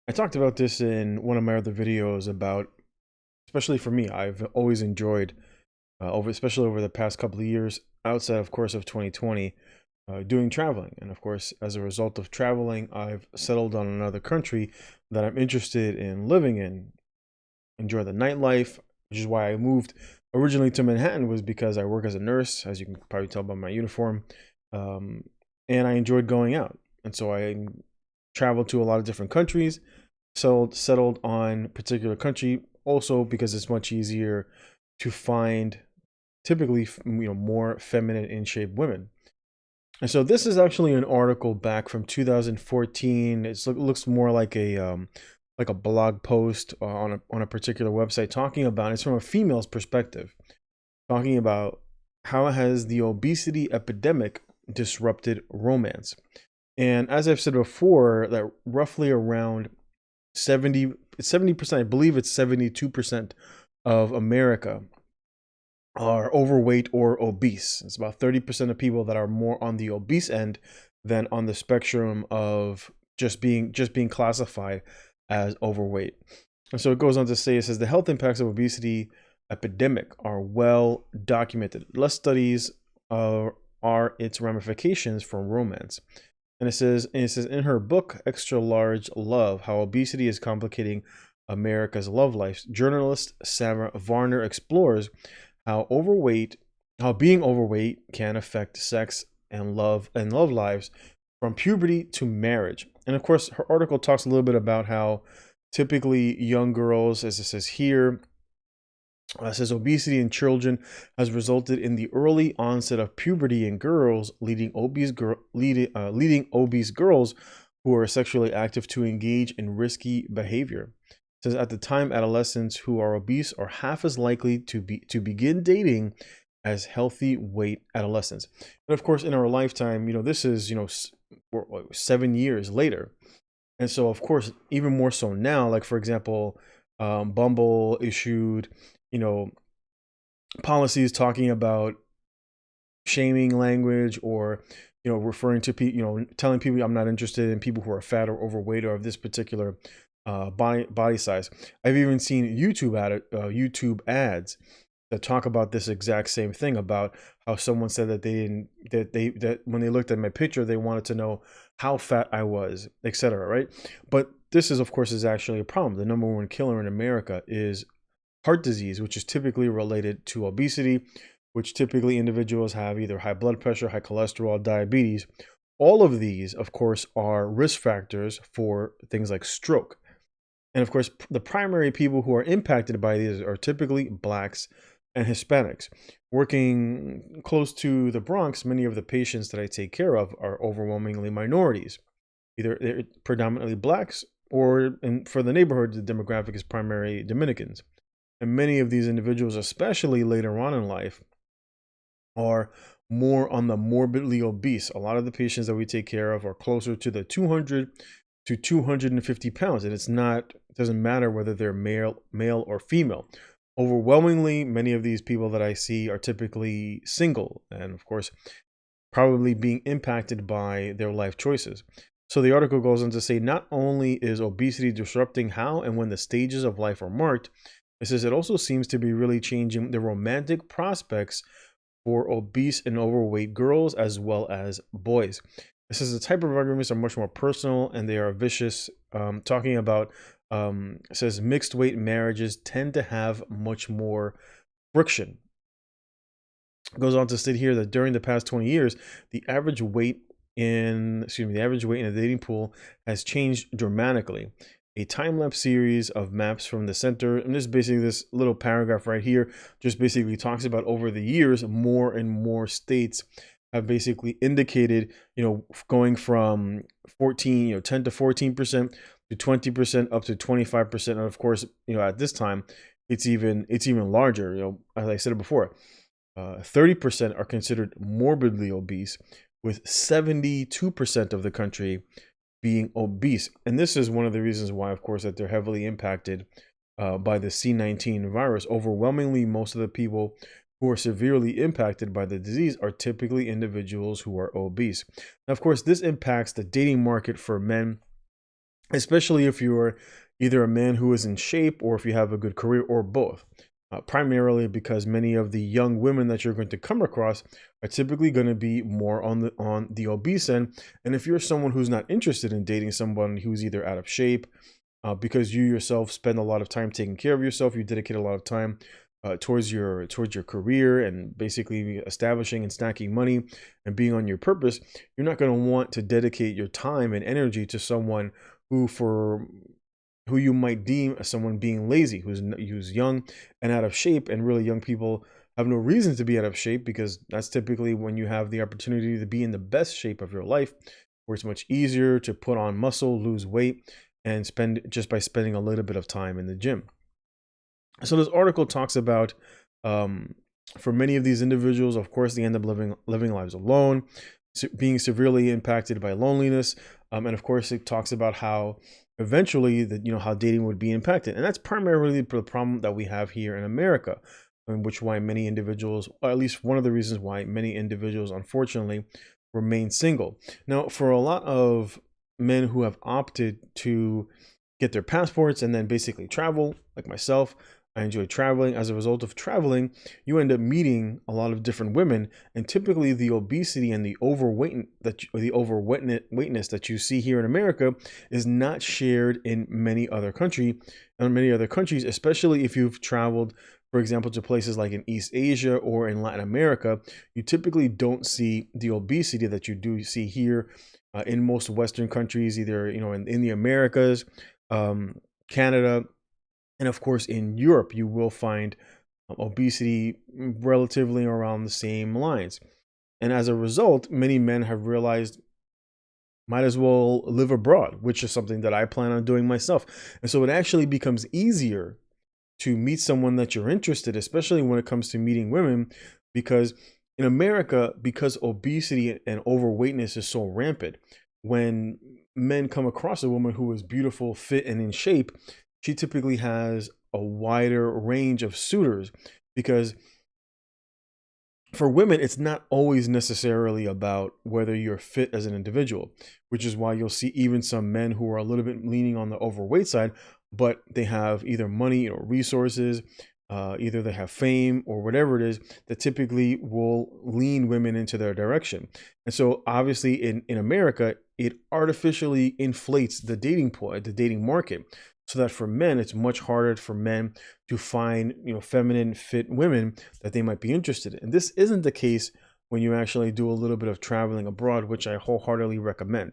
I talked about this in one of my other videos about, especially for me, I've always enjoyed especially over the past couple of years, outside of course of 2020, doing traveling. And of course, as a result of traveling, I've settled on another country that I'm interested in living in, enjoy the nightlife, which is why I moved originally to Manhattan was because I work as a nurse, as you can probably tell by my uniform. Um, and I enjoyed going out. And so I traveled to a lot of different countries, settled on a particular country also because it's much easier to find typically more feminine in shape women. And so this is actually an article back from 2014. It looks more like a blog post on a particular website talking about it's from a female's perspective, talking about how has the obesity epidemic disrupted romance. And as I've said before, that roughly around 70%, I believe it's 72% of America are overweight or obese. It's about 30% of people that are more on the obese end than on the spectrum of just being classified as overweight. And so it goes on to say, it says the health impacts of obesity epidemic are well documented. Less studies are its ramifications from romance. And it says in her book Extra Large Love, How Obesity is Complicating America's Love Life, journalist Sarah Varner explores how overweight, how being overweight can affect sex and love lives from puberty to marriage. And of course, her article talks a little bit about how typically young girls, as it says here, says obesity in children has resulted in the early onset of puberty in girls, leading obese girls who are sexually active to engage in risky behavior. It says at the time, adolescents who are obese are half as likely to begin dating as healthy weight adolescents. And of course, in our lifetime, this is 7 years later. And so, of course, even more so now, like for example, Bumble issued, you know, policies talking about shaming language or, referring to people, telling people I'm not interested in people who are fat or overweight or of this particular body size. I've even seen YouTube ads that talk about this exact same thing about how someone said that they didn't that when they looked at my picture they wanted to know how fat I was, etc. Right? But this is of course is actually a problem. The number one killer in America is heart disease, which is typically related to obesity, which typically individuals have either high blood pressure, high cholesterol, diabetes. All of these, of course, are risk factors for things like stroke. And of course, the primary people who are impacted by these are typically blacks and Hispanics. Working close to the Bronx, many of the patients that I take care of are overwhelmingly minorities. Either they're predominantly blacks or for the neighborhood, the demographic is primarily Dominicans. And many of these individuals, especially later on in life, are more on the morbidly obese. A lot of the patients that we take care of are closer to the 200 to 250 pounds. And it doesn't matter whether they're male or female. Overwhelmingly, many of these people that I see are typically single and, of course, probably being impacted by their life choices. So the article goes on to say not only is obesity disrupting how and when the stages of life are marked, it says it also seems to be really changing the romantic prospects for obese and overweight girls as well as boys. It says the type of arguments are much more personal and they are vicious. Talking about, it says mixed weight marriages tend to have much more friction. It goes on to state here that during the past 20 years, the average weight the average weight in the dating pool has changed dramatically. A time-lapse series of maps from the center, and this is basically this little paragraph right here, just basically talks about over the years, more and more states have basically indicated, going from 10 to 14% to 20% up to 25%. And of course, at this time, it's even larger. As I said before, 30% are considered morbidly obese, with 72% of the country being obese. And this is one of the reasons why, of course, that they're heavily impacted by the C19 virus. Overwhelmingly, most of the people who are severely impacted by the disease are typically individuals who are obese. Now, of course, this impacts the dating market for men especially if you're either a man who is in shape or if you have a good career or both. Primarily because many of the young women that you're going to come across are typically going to be more on the obese end. And if you're someone who's not interested in dating someone who's either out of shape, because you yourself spend a lot of time taking care of yourself, you dedicate a lot of time towards your career and basically establishing and stacking money and being on your purpose, you're not going to want to dedicate your time and energy to someone who you might deem as someone being lazy, who's young and out of shape. And really, young people have no reason to be out of shape, because that's typically when you have the opportunity to be in the best shape of your life, where it's much easier to put on muscle, lose weight, and spend just by spending a little bit of time in the gym. So this article talks about, for many of these individuals, of course, they end up living lives alone, being severely impacted by loneliness, and of course, it talks about how eventually how dating would be impacted, and that's primarily the problem that we have here in America, in which why many individuals, or at least one of the reasons why many individuals, unfortunately, remain single. Now, for a lot of men who have opted to get their passports and then basically travel, like myself, I enjoy traveling. As a result of traveling, you end up meeting a lot of different women, and typically the obesity and the overweightness that you see here in America is not shared in many other countries, especially if you've traveled, for example, to places like in East Asia or in Latin America. You typically don't see the obesity that you do see here in most Western countries, either in the Americas, Canada. And of course, in Europe, you will find obesity relatively around the same lines. And as a result, many men have realized, might as well live abroad, which is something that I plan on doing myself. And so it actually becomes easier to meet someone that you're interested, especially when it comes to meeting women, because in America, because obesity and overweightness is so rampant, when men come across a woman who is beautiful, fit, and in shape, she typically has a wider range of suitors, because for women, it's not always necessarily about whether you're fit as an individual, which is why you'll see even some men who are a little bit leaning on the overweight side, but they have either money or resources, either they have fame or whatever it is, that typically will lean women into their direction. And so obviously in America, it artificially inflates the dating pool, the dating market, so that for men, it's much harder for men to find, feminine, fit women that they might be interested in. And this isn't the case when you actually do a little bit of traveling abroad, which I wholeheartedly recommend.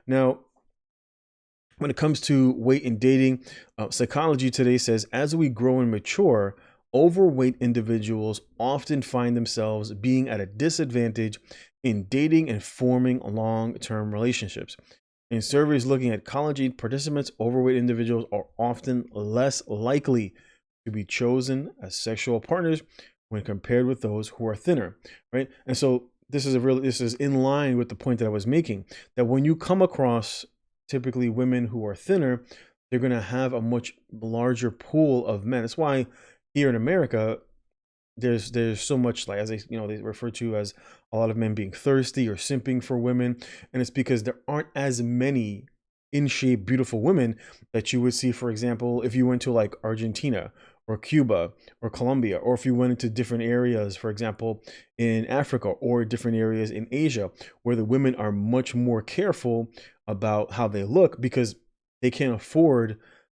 Now, when it comes to weight and dating, Psychology Today says, as we grow and mature, overweight individuals often find themselves being at a disadvantage in dating and forming long-term relationships. In surveys looking at college-age participants, overweight individuals are often less likely to be chosen as sexual partners when compared with those who are thinner, right? And so this is in line with the point that I was making, that when you come across typically women who are thinner, they're going to have a much larger pool of men. That's why here in America, there's so much, like, as they refer to as a lot of men being thirsty or simping for women, and it's because there aren't as many in shape beautiful women that you would see, for example, if you went to like Argentina or Cuba or Colombia, or if you went into different areas, for example, in Africa or different areas in Asia, where the women are much more careful about how they look because they can't afford.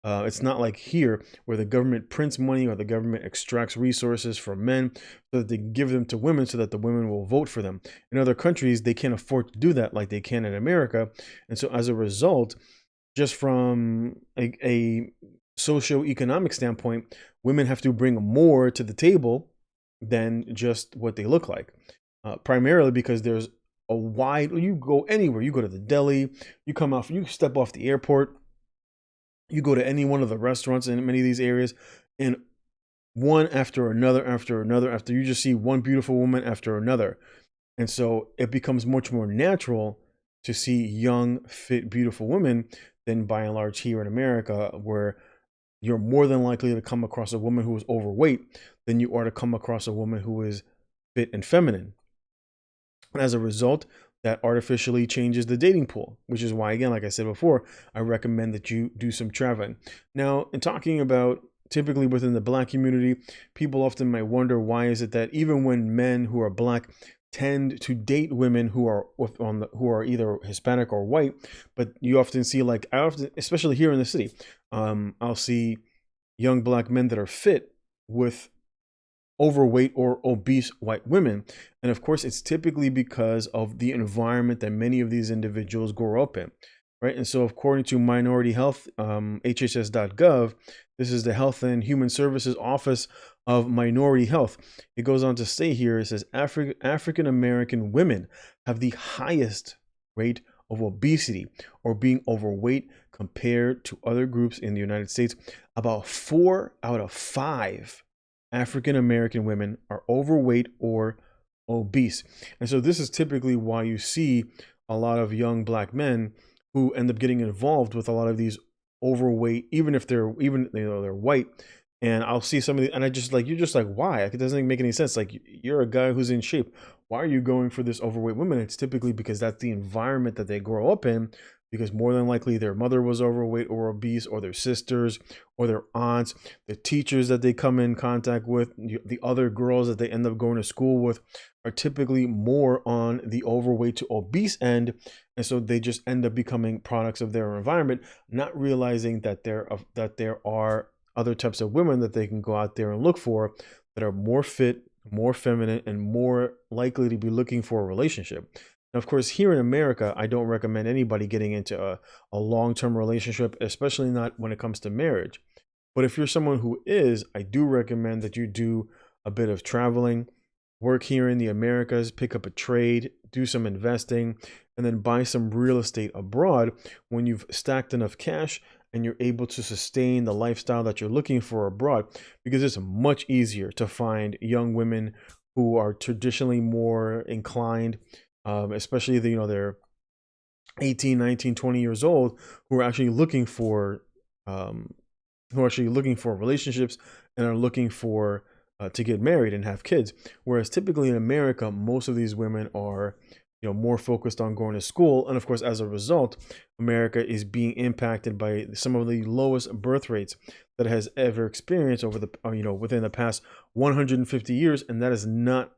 It's not like here where the government prints money or the government extracts resources from men so that they give them to women so that the women will vote for them. In other countries, they can't afford to do that like they can in America. And so as a result, just from a socioeconomic standpoint, women have to bring more to the table than just what they look like. Primarily because there's you go anywhere, you go to the deli, you step off the airport, you go to any one of the restaurants in many of these areas, and one after another, after you just see one beautiful woman after another. And so it becomes much more natural to see young, fit, beautiful women than by and large here in America, where you're more than likely to come across a woman who is overweight than you are to come across a woman who is fit and feminine. And as a result, that artificially changes the dating pool, which is why, again, like I said before, I recommend that you do some traveling. Now, in talking about typically within the Black community, people often might wonder, why is it that even when men who are Black tend to date women who are who are either Hispanic or white, but you often see, like, I often, especially here in the city, I'll see young Black men that are fit with overweight or obese white women. And of course, it's typically because of the environment that many of these individuals grow up in, right? And so according to Minority Health, HHS.gov, this is the Health and Human Services Office of Minority Health. It goes on to say here, it says African American women have the highest rate of obesity or being overweight compared to other groups in the United States. About 4 out of 5 African American women are overweight or obese. And so this is typically why you see a lot of young Black men who end up getting involved with a lot of these overweight, even if they're they're white. And I'll see some of the, and I just like, you're just like, why? It doesn't make any sense. Like, you're a guy who's in shape. Why are you going for this overweight woman? It's typically because that's the environment that they grow up in, because more than likely their mother was overweight or obese, or their sisters or their aunts, the teachers that they come in contact with, the other girls that they end up going to school with are typically more on the overweight to obese end. And so they just end up becoming products of their environment, not realizing that there are other types of women that they can go out there and look for that are more fit, more feminine, and more likely to be looking for a relationship. Now, of course, here in America, I don't recommend anybody getting into a long-term relationship, especially not when it comes to marriage. But if you're someone who is, I do recommend that you do a bit of traveling, work here in the Americas, pick up a trade, do some investing, and then buy some real estate abroad when you've stacked enough cash and you're able to sustain the lifestyle that you're looking for abroad, because it's much easier to find young women who are traditionally more inclined, especially they're 18, 19, 20 years old, who are actually looking for relationships and are looking for to get married and have kids. Whereas typically in America, most of these women are more focused on going to school. And of course, as a result, America is being impacted by some of the lowest birth rates that it has ever experienced over the, within the past 150 years. And that is not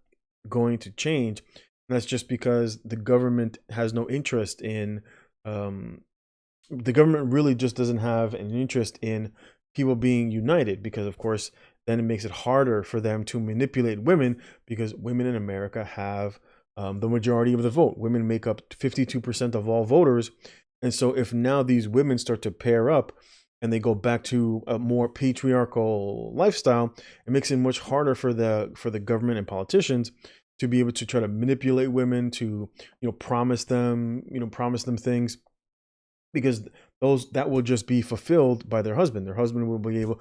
going to change. And that's just because the government has no interest in, the government really just doesn't have an interest in people being united, because of course, then it makes it harder for them to manipulate women, because women in America have the majority of the vote. Women make up 52% of all voters. And so if now these women start to pair up and they go back to a more patriarchal lifestyle, it makes it much harder for the government and politicians to be able to try to manipulate women, to promise them things, because that will just be fulfilled by their husband. Their husband will be able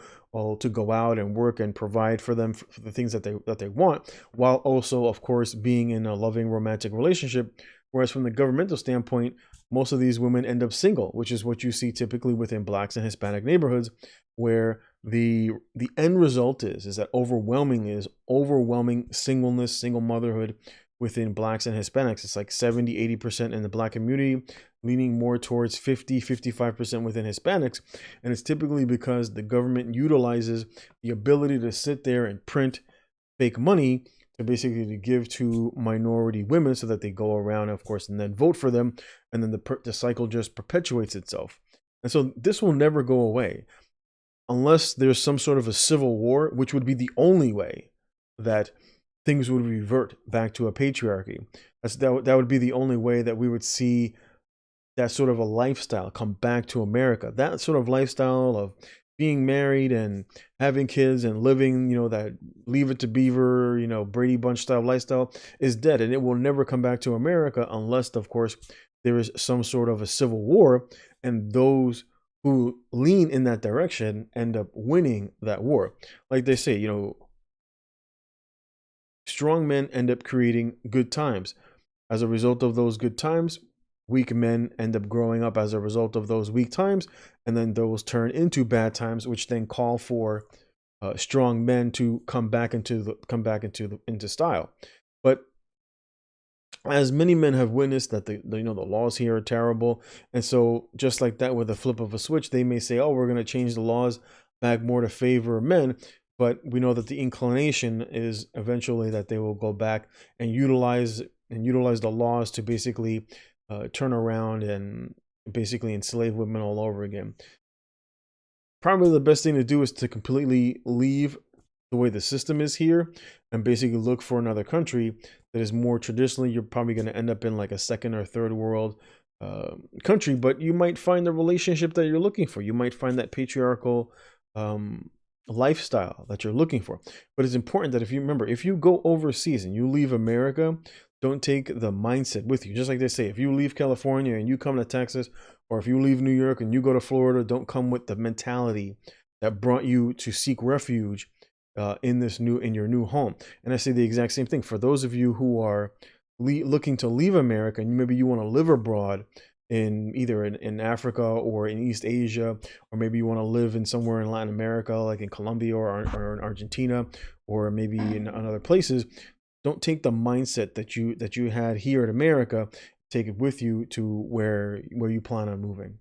to go out and work and provide for them for the things that they want, while also, of course, being in a loving romantic relationship. Whereas from the governmental standpoint, most of these women end up single, which is what you see typically within Blacks and Hispanic neighborhoods, where the end result is that overwhelming singleness, single motherhood within Blacks and Hispanics. It's like 70-80% in the Black community, leaning more towards 50-55% within Hispanics. And it's typically because the government utilizes the ability to sit there and print fake money to basically to give to minority women so that they go around, of course, and then vote for them. And then the cycle just perpetuates itself. And so this will never go away unless there's some sort of a civil war, which would be the only way that things would revert back to a patriarchy. That would be the only way that we would see that sort of a lifestyle come back to America. That sort of lifestyle of being married and having kids and living, that Leave It to Beaver, Brady Bunch style lifestyle is dead, and it will never come back to America unless, of course, there is some sort of a civil war, and those who lean in that direction end up winning that war. Like they say, strong men end up creating good times. As a result of those good times, weak men end up growing up as a result of those weak times, and then those turn into bad times, which then call for strong men to come back into style. But as many men have witnessed that the laws here are terrible, and so just like that, with a flip of a switch, they may say, oh, we're going to change the laws back more to favor men. But we know that the inclination is eventually that they will go back and utilize the laws to basically turn around and basically enslave women all over again. Probably the best thing to do is to completely leave the way the system is here and basically look for another country that is more traditionally. You're probably going to end up in like a second or third world country, but you might find the relationship that you're looking for. You might find that patriarchal lifestyle that you're looking for. But it's important that, if you remember, if you go overseas and you leave America, don't take the mindset with you. Just like they say, if you leave California and you come to Texas, or if you leave New York and you go to Florida, don't come with the mentality that brought you to seek refuge in your new home. And I say the exact same thing for those of you who are looking to leave America, and maybe you want to live abroad in either in Africa or in East Asia, or maybe you want to live in somewhere in Latin America, like in Colombia or in Argentina, or maybe in other places. Don't take the mindset that you had here in America, take it with you to where you plan on moving.